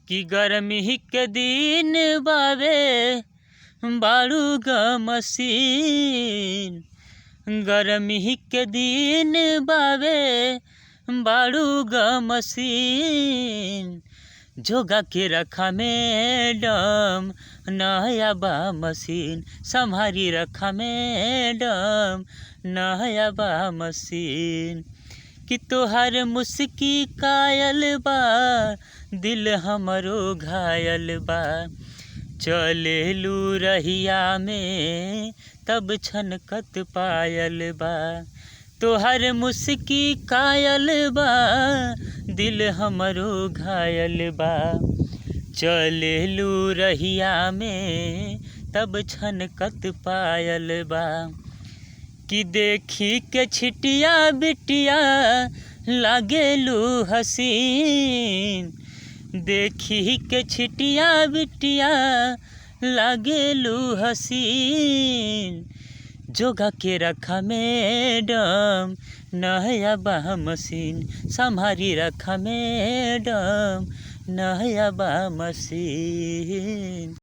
कि गर्मी के दिन बावे बाड़ू ग मसीन। गर्मी के दिन बावे बाड़ू ग मसीन। जोगा के रखा मैडम नया बा मशीन। संभारी रखा मैडम नया बा मशीन। कि तोहर मुस्की कायल बा दिल हमरो घायल बा। चलेलू रहिया में तब छनकत पायल बा। तोहर मुस्की कायल बा दिल हमरो घायल बा। चलेलू रहिया में तब छनकत पायल बा। कि देखी के छिटिया बिटिया लागेलू हसीन। देखी के छिटिया बिटिया लागेलू हसीन। जोगा के रखा मैडम नया बा मशीन। संभारी रखा मैडम नया बा मशीन।